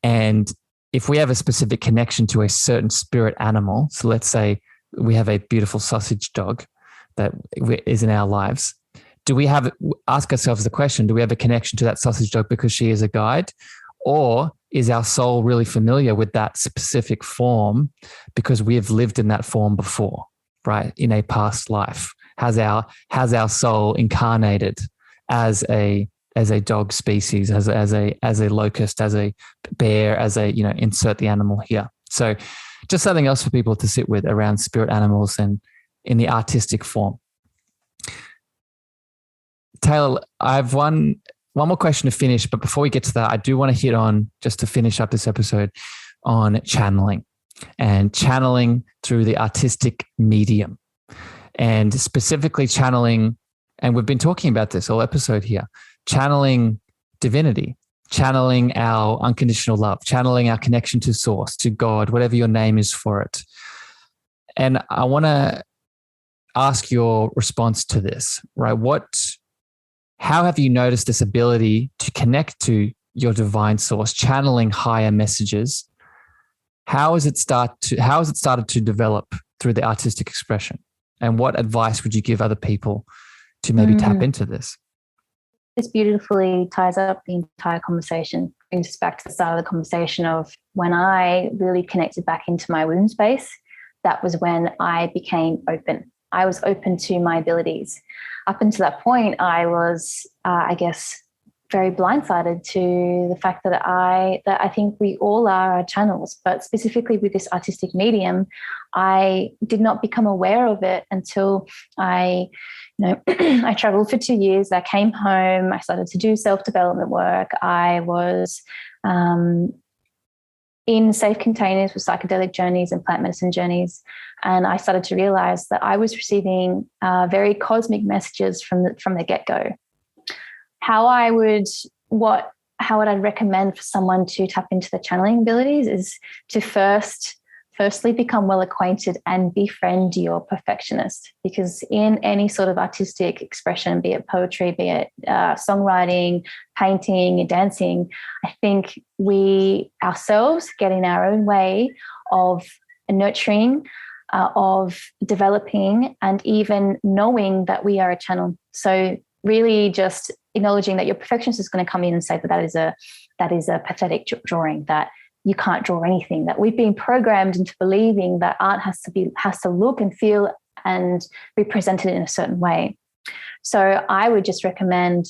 Speaker 3: And if we have a specific connection to a certain spirit animal, so let's say we have a beautiful sausage dog that is in our lives, ask ourselves the question, do we have a connection to that sausage dog because she is a guide? Or is our soul really familiar with that specific form because we have lived in that form before, right? In a past life. Has our soul incarnated as a dog species, as a locust, as a bear, insert the animal here. So just something else for people to sit with around spirit animals and in the artistic form. Taylor, I have one more question to finish, but before we get to that, I do want to hit on, just to finish up this episode, on channeling and channeling through the artistic medium, and specifically channeling, and we've been talking about this all episode here, channeling divinity, channeling our unconditional love, channeling our connection to source, to God, whatever your name is for it. And I want to ask your response to this, right? How have you noticed this ability to connect to your divine source, channeling higher messages? How has it started to develop through the artistic expression? And what advice would you give other people to maybe tap into this?
Speaker 1: This beautifully ties up the entire conversation. Brings us back to the start of the conversation of when I really connected back into my womb space. That was when I became open. I was open to my abilities. Up until that point, I was, very blindsided to the fact that I think we all are our channels, but specifically with this artistic medium, I did not become aware of it until I traveled for 2 years. I came home. I started to do self-development work. I was in safe containers with psychedelic journeys and plant medicine journeys. And I started to realize that I was receiving very cosmic messages from the get-go. How would I recommend for someone to tap into the channeling abilities is to firstly become well acquainted and befriend your perfectionist, because in any sort of artistic expression, be it poetry, be it songwriting, painting, dancing, I think we ourselves get in our own way of nurturing, of developing, and even knowing that we are a channel. So really just acknowledging that your perfectionist is going to come in and say that is a pathetic drawing, that you can't draw anything, that we've been programmed into believing that art has to look and feel and be presented in a certain way. So I would just recommend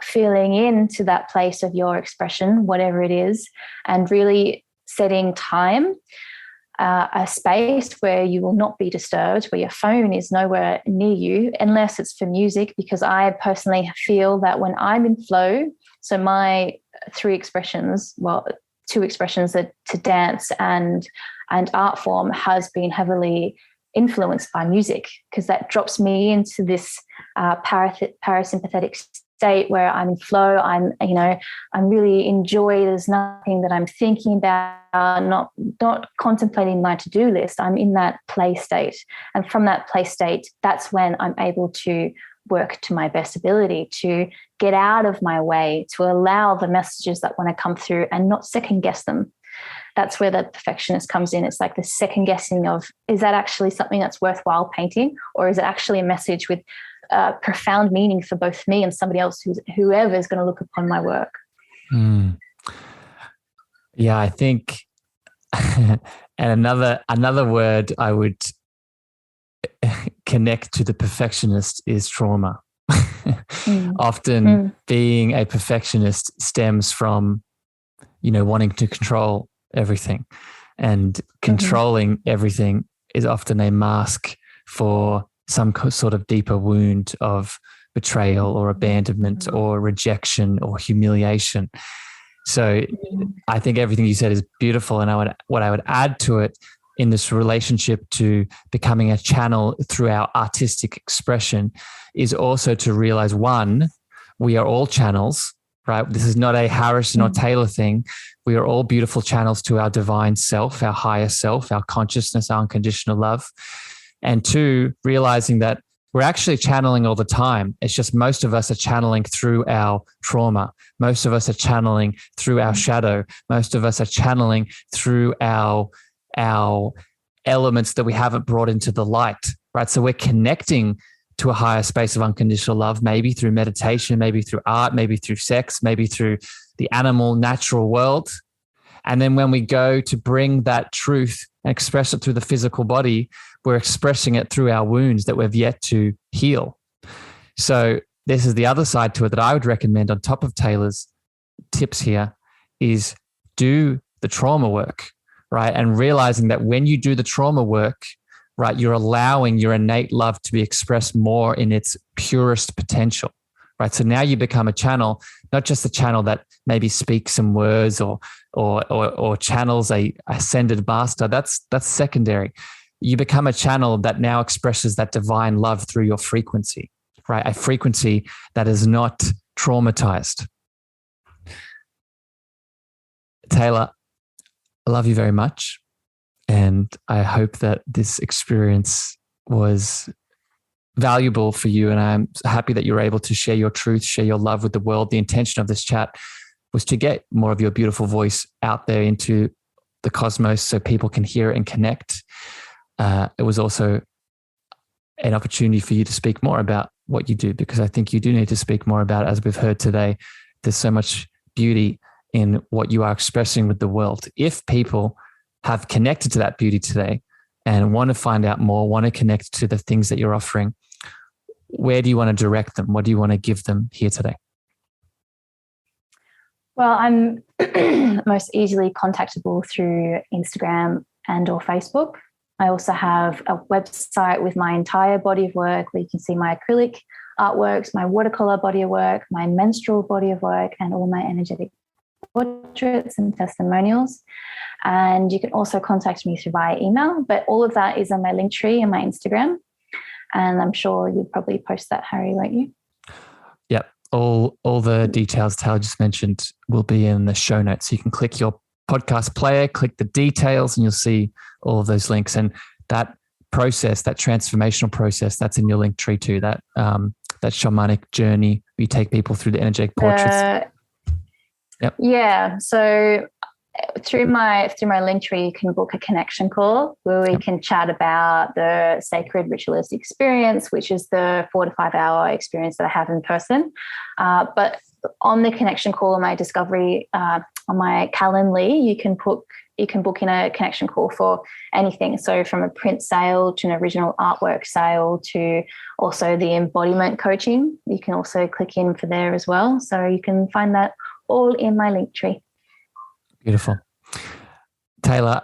Speaker 1: feeling into that place of your expression, whatever it is, and really setting time, a space where you will not be disturbed, where your phone is nowhere near you, unless it's for music, because I personally feel that when I'm in flow, so my 3 expressions, well, 2 expressions that to dance and art form has been heavily influenced by music, because that drops me into this parasympathetic state where I'm in flow. I'm really enjoy. There's nothing that I'm thinking about, not contemplating my to-do list. I'm in that play state. And from that play state, that's when I'm able to work to my best ability to get out of my way, to allow the messages that want to come through and not second guess them. That's where the perfectionist comes in. It's like the second guessing of, is that actually something that's worthwhile painting? Or is it actually a message with profound meaning for both me and somebody else, whoever is going to look upon my work?
Speaker 3: Yeah, I think, and another word I would connect to the perfectionist is trauma. Often being a perfectionist stems from, wanting to control everything, and controlling everything is often a mask for some sort of deeper wound of betrayal or abandonment or rejection or humiliation. So I think everything you said is beautiful. And what I would add to it in this relationship to becoming a channel through our artistic expression is also to realize, one, we are all channels, right? This is not a Harrison or Taylor thing. We are all beautiful channels to our divine self, our higher self, our consciousness, our unconditional love. And two, realizing that we're actually channeling all the time. It's just most of us are channeling through our trauma. Most of us are channeling through our shadow. Most of us are channeling through our elements that we haven't brought into the light, right? So we're connecting to a higher space of unconditional love, maybe through meditation, maybe through art, maybe through sex, maybe through the animal, natural world. And then when we go to bring that truth and express it through the physical body, we're expressing it through our wounds that we've yet to heal. So this is the other side to it that I would recommend on top of Taylor's tips here is do the trauma work, right? And realizing that when you do the trauma work, right, you're allowing your innate love to be expressed more in its purest potential, right? So now you become a channel, not just a channel that maybe speaks some words or channels a ascended master. That's secondary. You become a channel that now expresses that divine love through your frequency, right? A frequency that is not traumatized. Taylor, I love you very much. And I hope that this experience was valuable for you. And I'm happy that you're able to share your truth, share your love with the world. The intention of this chat was to get more of your beautiful voice out there into the cosmos so people can hear it and connect. It was also an opportunity for you to speak more about what you do, because I think you do need to speak more about it. As we've heard today, there's so much beauty in what you are expressing with the world. If people have connected to that beauty today and want to find out more, want to connect to the things that you're offering, where do you want to direct them? What do you want to give them here today?
Speaker 1: Well, I'm most easily contactable through Instagram and or Facebook. I also have a website with my entire body of work where you can see my acrylic artworks, my watercolor body of work, my menstrual body of work, and all my energetic portraits and testimonials. And you can also contact me through via email, but all of that is on my link tree and my Instagram. And I'm sure you'll probably post that, Harry, won't you?
Speaker 3: Yep. All the details Taylor just mentioned will be in the show notes. So you can click your podcast player, click the details, and you'll see all of those links. And that process, that transformational process, that's in your link tree too. That shamanic journey, you take people through the energetic portraits. Yep. Yeah.
Speaker 1: So through my link tree, you can book a connection call where we can chat about the sacred ritualistic experience, which is the 4 to 5 hour experience that I have in person. But on the connection call on my discovery, on my Calendly, you can book in a connection call for anything. So from a print sale to an original artwork sale to also the embodiment coaching, you can also click in for there as well. So you can find that all in my link tree.
Speaker 3: Beautiful. Taylor,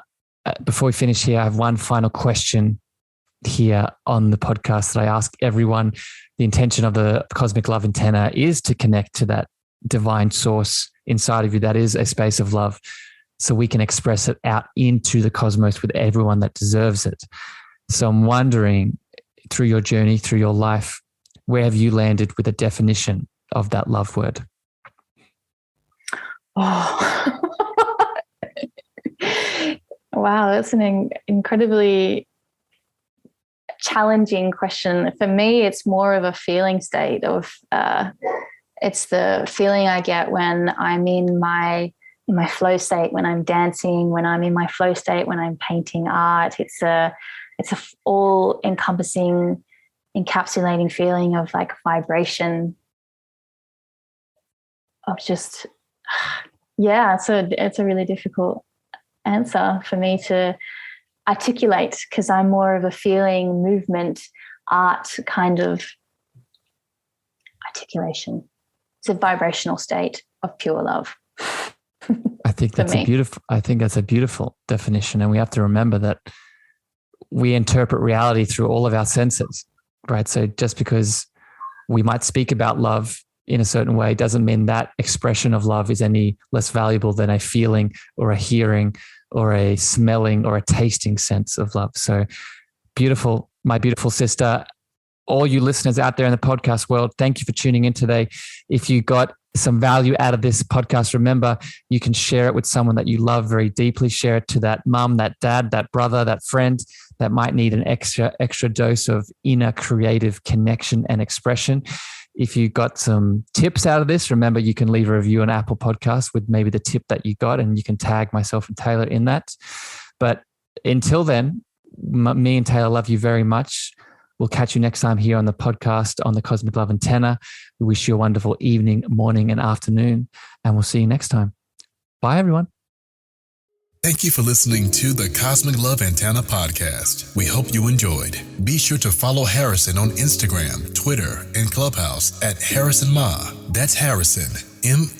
Speaker 3: before we finish here, I have one final question here on the podcast that I ask everyone. The intention of the Cosmic Love Antenna is to connect to that divine source inside of you that is a space of love, so we can express it out into the cosmos with everyone that deserves it. So I'm wondering, through your journey, through your life, where have you landed with a definition of that love word?
Speaker 1: Oh, wow, that's an incredibly challenging question. For me, it's more of a feeling state of, it's the feeling I get when I'm in my flow state, when I'm dancing, when I'm in my flow state, when I'm painting art. It's a all encompassing, encapsulating feeling of like vibration, of just, yeah, it's a really difficult answer for me to articulate, because I'm more of a feeling, movement, art kind of articulation. It's a vibrational state of pure love.
Speaker 3: I think that's a beautiful definition. And we have to remember that we interpret reality through all of our senses, right? So just because we might speak about love in a certain way doesn't mean that expression of love is any less valuable than a feeling or a hearing or a smelling or a tasting sense of love. So beautiful, my beautiful sister. All you listeners out there in the podcast world, thank you for tuning in today. If you got some value out of this podcast, remember, you can share it with someone that you love very deeply. Share it to that mum, that dad, that brother, that friend that might need an extra dose of inner creative connection and expression. If you got some tips out of this, remember, you can leave a review on Apple Podcasts with maybe the tip that you got, and you can tag myself and Taylor in that. But until then, me and Taylor love you very much. We'll catch you next time here on the podcast on the Cosmic Love Antenna. We wish you a wonderful evening, morning, and afternoon, and we'll see you next time. Bye, everyone.
Speaker 2: Thank you for listening to the Cosmic Love Antenna podcast. We hope you enjoyed. Be sure to follow Harrison on Instagram, Twitter, and Clubhouse at Harrison Ma. That's Harrison, Meagher.